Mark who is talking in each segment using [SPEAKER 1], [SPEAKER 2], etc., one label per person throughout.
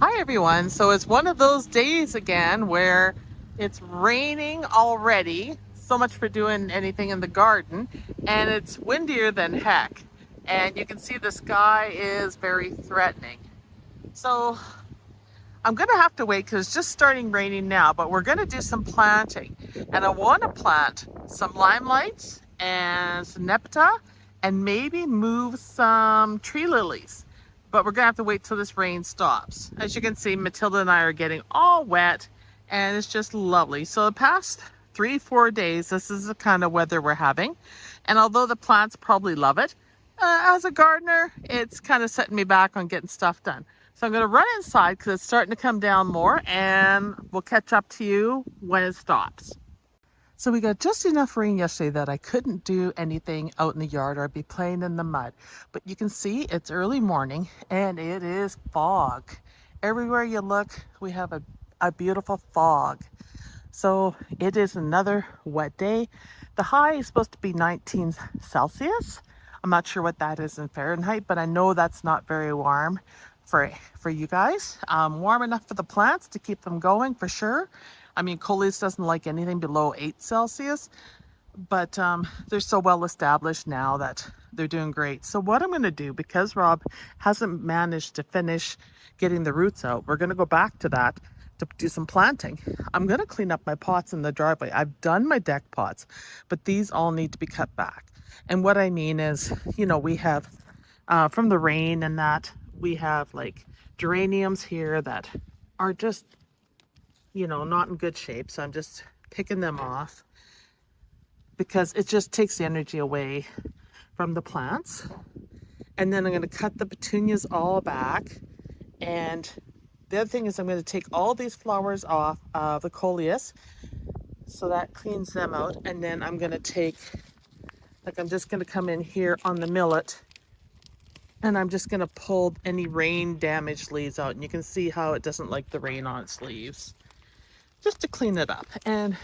[SPEAKER 1] Hi everyone. So it's one of those days again where it's raining already. So much for doing anything in the garden, and it's windier than heck. And you can see the sky is very threatening. So I'm gonna have to wait because it's just starting raining now, but we're gonna do some planting. And I want to plant some limelights and some nepeta and maybe move some tree lilies. But we're gonna have to wait till this rain stops. As you can see, Matilda and I are getting all wet and it's just lovely. So the past 3-4 days, this is the kind of weather we're having. And although the plants probably love it, as a gardener, it's kind of setting me back on getting stuff done. So I'm going to run inside because it's starting to come down more, and we'll catch up to you when it stops. So we got just enough rain yesterday that I couldn't do anything out in the yard or I'd be playing in the mud. But you can see it's early morning and it is fog. Everywhere you look, we have a beautiful fog. So it is another wet day. The high is supposed to be 19 Celsius. I'm not sure what that is in Fahrenheit, but I know that's not very warm for you guys. Warm enough for the plants to keep them going for sure. I mean, Coleus doesn't like anything below 8 Celsius, but they're so well established now that they're doing great. So what I'm going to do, because Rob hasn't managed to finish getting the roots out, we're going to go back to that to do some planting. I'm going to clean up my pots in the driveway. I've done my deck pots, but these all need to be cut back. And what I mean is, we have from the rain and that, we have like geraniums here that are just, not in good shape. So I'm just picking them off because it just takes the energy away from the plants. And then I'm going to cut the petunias all back. And the other thing is I'm going to take all these flowers off of the coleus. So that cleans them out. And then I'm going to take, I'm just going to come in here on the millet. And I'm just going to pull any rain damaged leaves out. And you can see how it doesn't like the rain on its leaves. Just to clean it up. And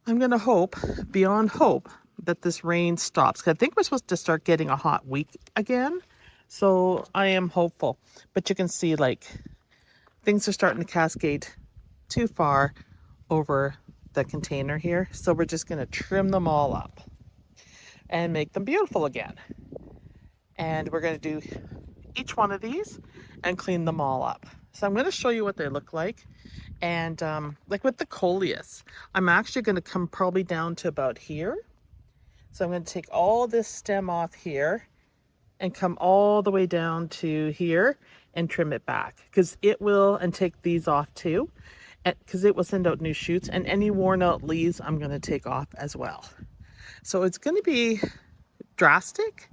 [SPEAKER 1] I'm going to hope, beyond hope, that this rain stops. 'Cause I think we're supposed to start getting a hot week again. So I am hopeful. But you can see things are starting to cascade too far over the container here. So we're just going to trim them all up and make them beautiful again. And we're going to do each one of these and clean them all up. So I'm going to show you what they look like. And like with the coleus, I'm actually going to come probably down to about here. So I'm going to take all this stem off here and come all the way down to here and trim it back because it will, and take these off too, because it will send out new shoots, and any worn out leaves I'm going to take off as well. So it's going to be drastic,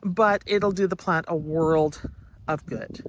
[SPEAKER 1] but it'll do the plant a world of good.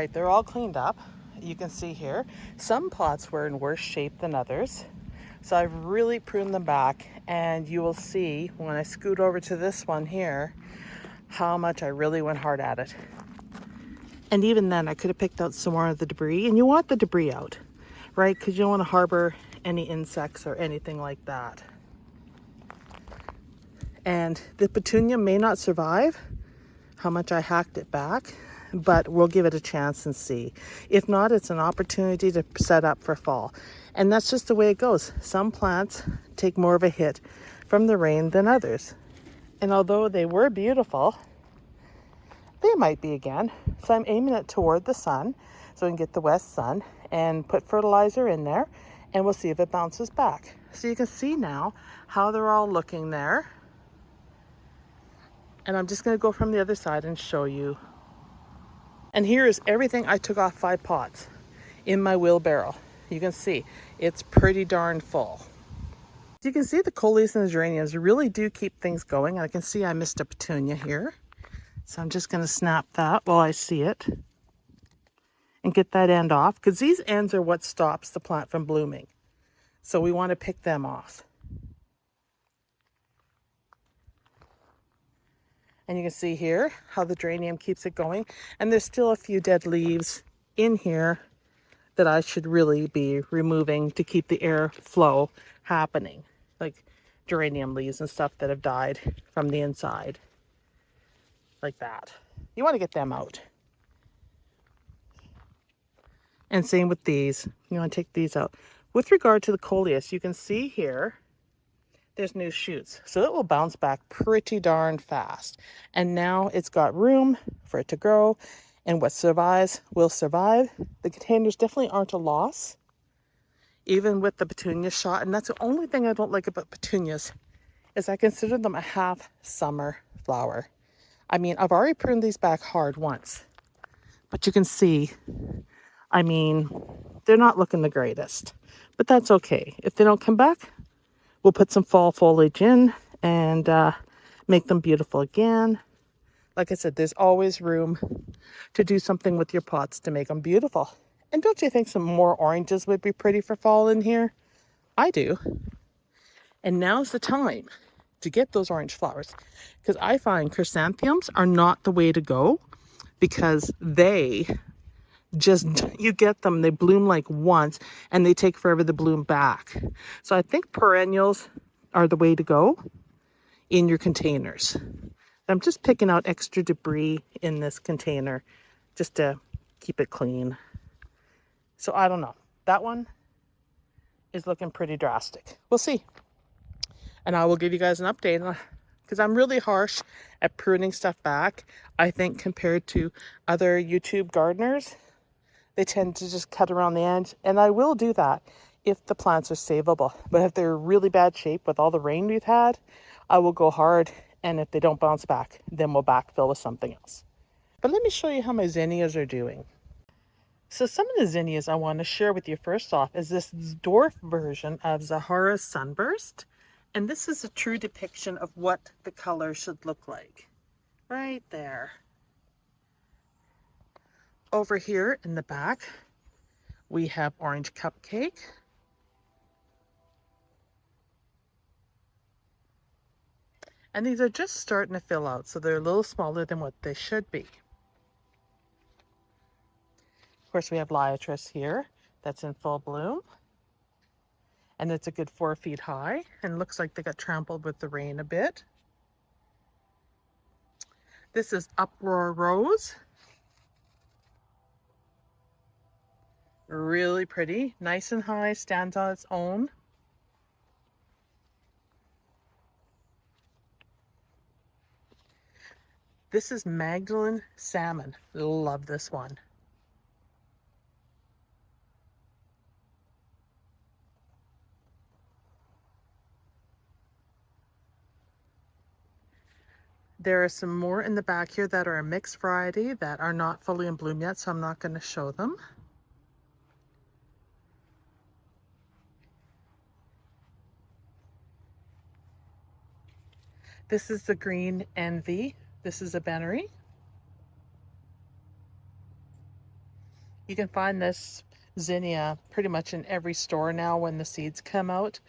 [SPEAKER 1] right, they're all cleaned up. You can see here, some pots were in worse shape than others. So I've really pruned them back, and you will see when I scoot over to this one here, how much I really went hard at it. And even then, I could have picked out some more of the debris, and you want the debris out, right? Because you don't want to harbor any insects or anything like that. And the petunia may not survive how much I hacked it back, but we'll give it a chance and see. If not, it's an opportunity to set up for fall. And that's just the way it goes. Some plants take more of a hit from the rain than others. And although they were beautiful, they might be again. So I'm aiming it toward the sun so we can get the west sun and put fertilizer in there, and we'll see if it bounces back. So you can see now how they're all looking there. And I'm just going to go from the other side and show you. And here is everything I took off 5 pots in my wheelbarrow. You can see it's pretty darn full. You can see the coleus and the geraniums really do keep things going. I can see I missed a petunia here. So I'm just going to snap that while I see it and get that end off, because these ends are what stops the plant from blooming. So we want to pick them off. And you can see here how the geranium keeps it going. And there's still a few dead leaves in here that I should really be removing to keep the air flow happening. Like geranium leaves and stuff that have died from the inside. Like that. You want to get them out. And same with these. You want to take these out. With regard to the coleus, you can see here there's new shoots. So it will bounce back pretty darn fast. And now it's got room for it to grow. And what survives will survive. The containers definitely aren't a loss, even with the petunia shot. And that's the only thing I don't like about petunias, is I consider them a half summer flower. I mean, I've already pruned these back hard once, but you can see, I mean, they're not looking the greatest, but that's okay. If they don't come back, we'll put some fall foliage in and make them beautiful again. Like I said, there's always room to do something with your pots to make them beautiful. And don't you think some more oranges would be pretty for fall in here? I do. And now's the time to get those orange flowers, because I find chrysanthemums are not the way to go, because they just, you get them, they bloom like once and they take forever to bloom back. So I think perennials are the way to go in your containers. I'm just picking out extra debris in this container just to keep it clean. So I don't know. That one is looking pretty drastic. We'll see. And I will give you guys an update, because I'm really harsh at pruning stuff back. I think compared to other YouTube gardeners, they tend to just cut around the edge. And I will do that if the plants are savable. But if they're really bad shape with all the rain we've had, I will go hard. And if they don't bounce back, then we'll backfill with something else. But let me show you how my zinnias are doing. So some of the zinnias I want to share with you first off is this dwarf version of Zahara Sunburst. And this is a true depiction of what the color should look like. Right there. Over here in the back, we have Orange Cupcake. And these are just starting to fill out, so they're a little smaller than what they should be. Of course, we have Liatris here that's in full bloom. And it's a good 4 feet high, and looks like they got trampled with the rain a bit. This is Uproar Rose. Really pretty, nice and high, stands on its own. This is Magdalene Salmon. Love this one. There are some more in the back here that are a mixed variety that are not fully in bloom yet, so I'm not going to show them. This is the Green Envy. This is a Bennery. You can find this zinnia pretty much in every store now when the seeds come out.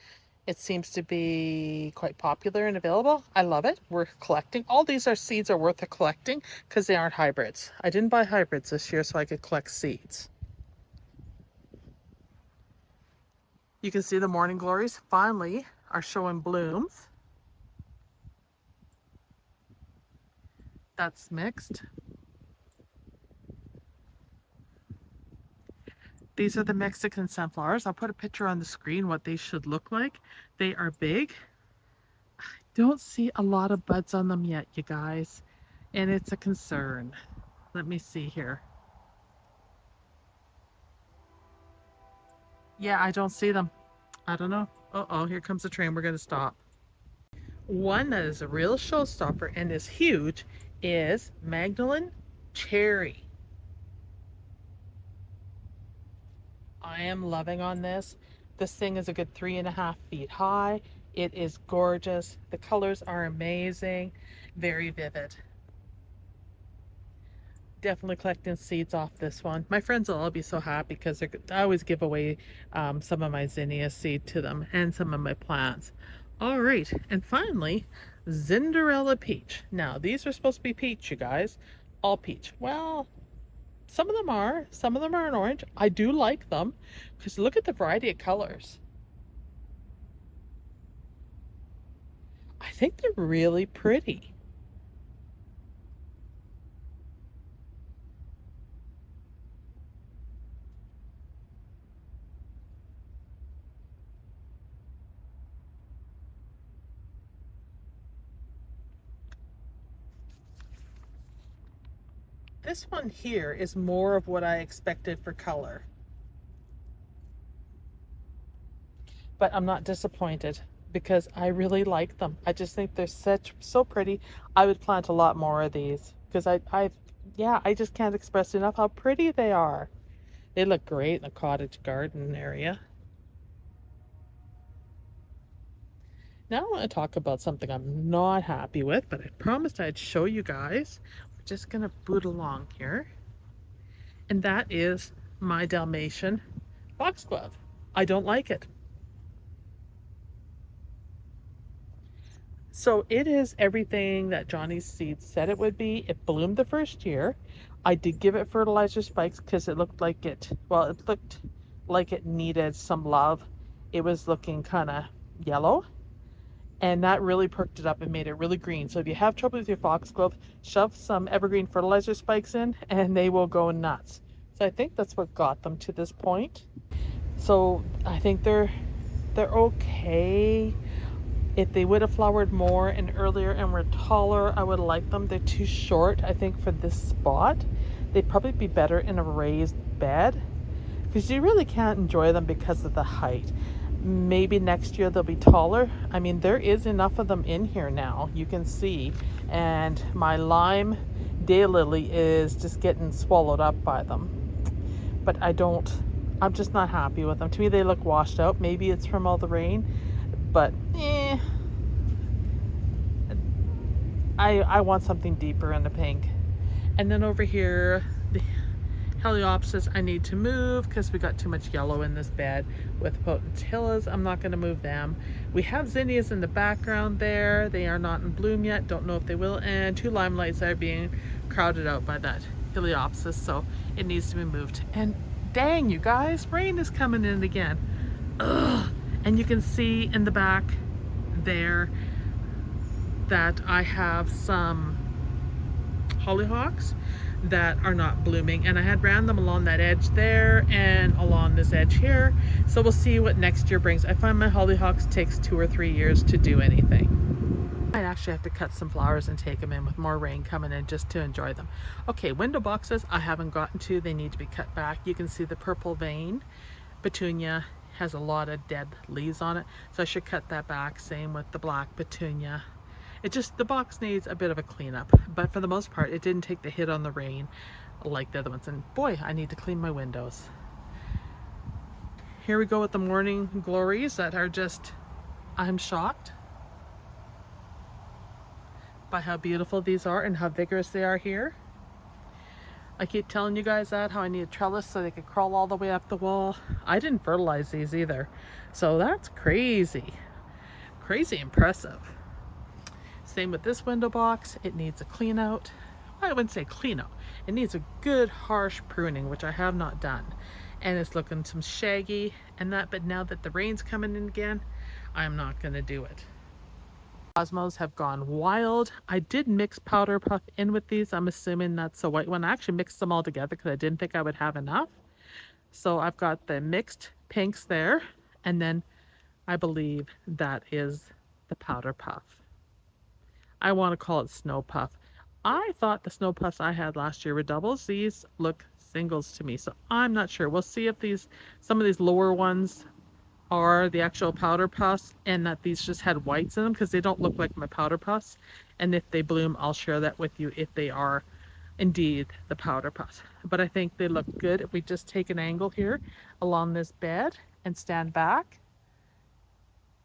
[SPEAKER 1] It seems to be quite popular and available. I love it. We're collecting. All these are seeds are worth collecting because they aren't hybrids. I didn't buy hybrids this year so I could collect seeds. You can see the morning glories finally are showing blooms. That's mixed. These are the Mexican sunflowers. I'll put a picture on the screen what they should look like. They are big. Don't see a lot of buds on them yet, you guys, and it's a concern. Let me see here. Yeah, I don't see them. I don't know. Uh-oh, here comes the train. We're going to stop. One that is a real showstopper and is huge is Magdalene Cherry. I am loving on this. This thing is a good 3.5 feet high. It is gorgeous. The colors are amazing, very vivid. Definitely collecting seeds off this one. My friends will all be so happy because I always give away some of my zinnia seed to them and some of my plants. All right, and finally, Cinderella peach. Now, these are supposed to be peach, you guys. All peach. Well, some of them are an orange. I do like them because look at the variety of colors. I think they're really pretty. This one here is more of what I expected for color. But I'm not disappointed because I really like them. I just think they're so pretty. I would plant a lot more of these because I just can't express enough how pretty they are. They look great in the cottage garden area. Now I want to talk about something I'm not happy with, but I promised I'd show you guys. We're just gonna boot along here. And that is my Dalmatian foxglove. I don't like it. So it is everything that Johnny's Seeds said it would be. It bloomed the first year. I did give it fertilizer spikes because it looked like it needed some love. It was looking kind of yellow, and that really perked it up and made it really green. So if you have trouble with your foxglove, shove some evergreen fertilizer spikes in and they will go nuts. So I think that's what got them to this point. So I think they're okay. If they would have flowered more and earlier and were taller, I would like them. They're too short, I think, for this spot. They'd probably be better in a raised bed because you really can't enjoy them because of the height. Maybe next year they'll be taller. I mean, there is enough of them in here now, you can see. And my lime daylily is just getting swallowed up by them. But I'm just not happy with them. To me, they look washed out. Maybe it's from all the rain. But I want something deeper in the pink. And then over here, the Heliopsis I need to move because we got too much yellow in this bed with Potentillas. I'm not going to move them. We have Zinnias in the background there. They are not in bloom yet. Don't know if they will. And 2 limelights are being crowded out by that Heliopsis, so it needs to be moved. And dang, you guys, rain is coming in again. Ugh. And you can see in the back there that I have some hollyhocks that are not blooming, and I had ran them along that edge there and along this edge here. So we'll see what next year brings. I find my hollyhocks takes 2 or 3 years to do anything. I actually have to cut some flowers and take them in with more rain coming in just to enjoy them. Okay, window boxes I haven't gotten to. They need to be cut back. You can see the purple vein petunia has a lot of dead leaves on it, so I should cut that back. Same with the black petunia. The box needs a bit of a cleanup, but for the most part it didn't take the hit on the rain like the other ones. And boy, I need to clean my windows. Here we go with the morning glories that are just, I'm shocked by how beautiful these are and how vigorous they are here. I keep telling you guys that, how I need a trellis so they could crawl all the way up the wall. I didn't fertilize these either. So that's crazy. Crazy impressive. Same with this window box. It needs a clean out. I wouldn't say clean out. It needs a good harsh pruning, which I have not done. And it's looking some shaggy and that, but now that the rain's coming in again, I'm not gonna do it. Cosmos have gone wild. I did mix powder puff in with these. I'm assuming that's the white one. I actually mixed them all together because I didn't think I would have enough. So I've got the mixed pinks there, and then I believe that is the powder puff. I want to call it snow puff. I thought the snow puffs I had last year were doubles. These look singles to me, so I'm not sure. We'll see if some of these lower ones are the actual powder puffs and that these just had whites in them, because they don't look like my powder puffs. And if they bloom, I'll share that with you if they are indeed the powder puffs. But I think they look good. If we just take an angle here along this bed and stand back,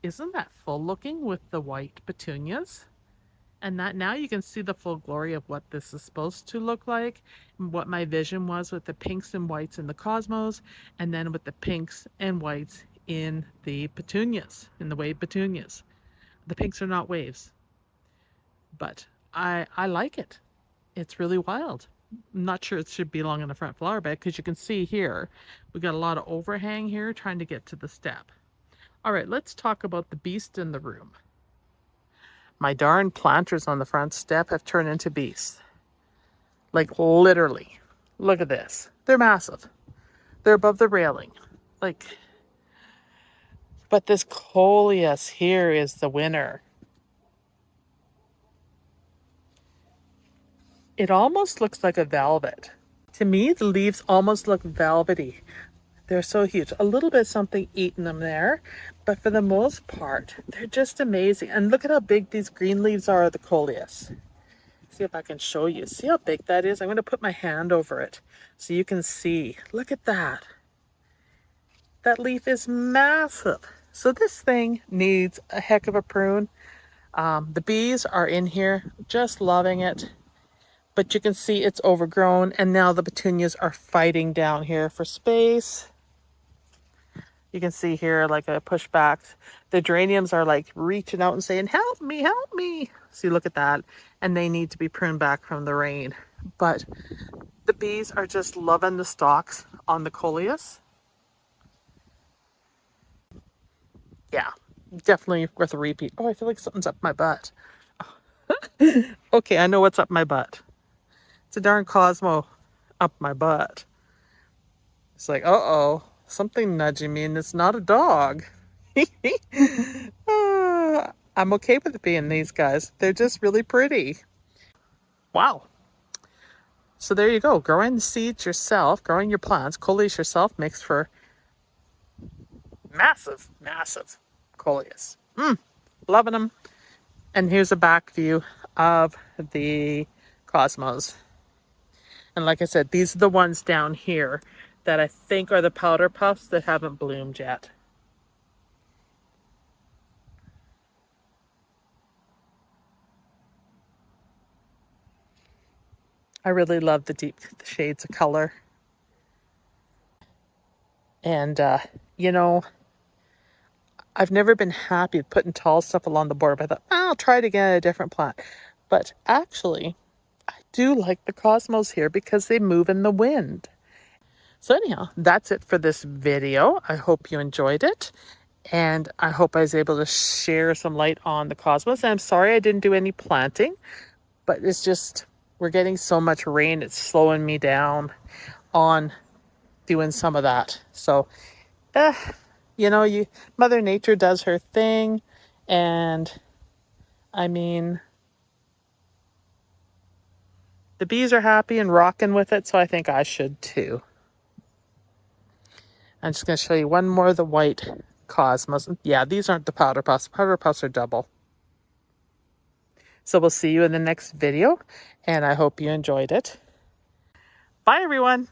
[SPEAKER 1] isn't that full looking with the white petunias? And that now you can see the full glory of what this is supposed to look like, what my vision was with the pinks and whites in the cosmos, and then with the pinks and whites in the petunias, in the wave petunias. The pinks are not waves, but I like it. It's really wild. I'm not sure it should belong in the front flower bed, because you can see here we got a lot of overhang here trying to get to the step. All right, let's talk about the beast in the room. My darn planters on the front step have turned into beasts. Like literally. Look at this. They're massive. They're above the railing. Like, but this coleus here is the winner. It almost looks like a velvet. To me, the leaves almost look velvety. They're so huge. A little bit of something eating them there, but for the most part, they're just amazing. And look at how big these green leaves are of the coleus. See if I can show you. See how big that is? I'm going to put my hand over it so you can see. Look at that. That leaf is massive. So this thing needs a heck of a prune. The bees are in here just loving it. But you can see it's overgrown, and now the petunias are fighting down here for space. You can see here like a pushback. The geraniums are like reaching out and saying, help me, help me. See, look at that. And they need to be pruned back from the rain. But the bees are just loving the stalks on the coleus. Yeah, definitely worth a repeat. Oh, I feel like something's up my butt. Okay, I know what's up my butt. It's a darn Cosmo up my butt. It's like, uh-oh, something nudging me, and it's not a dog. I'm okay with it being these guys. They're just really pretty. Wow. So there you go. Growing the seeds yourself, growing your plants, coleus yourself makes for massive, massive coleus. Loving them. And here's a back view of the cosmos. And like I said, these are the ones down here that I think are the powder puffs that haven't bloomed yet. I really love the deep shades of color. And, you know, I've never been happy with putting tall stuff along the border, but I thought, I'll try it again at a different plant. But actually, I do like the cosmos here because they move in the wind. So anyhow, that's it for this video. I hope you enjoyed it. And I hope I was able to share some light on the cosmos. And I'm sorry I didn't do any planting, but it's just, we're getting so much rain, it's slowing me down on doing some of that. So, you know, Mother Nature does her thing. And I mean, the bees are happy and rocking with it, so I think I should too. I'm just going to show you one more of the white cosmos. Yeah, these aren't the powder puffs. Powder puffs are double. So we'll see you in the next video, and I hope you enjoyed it. Bye, everyone.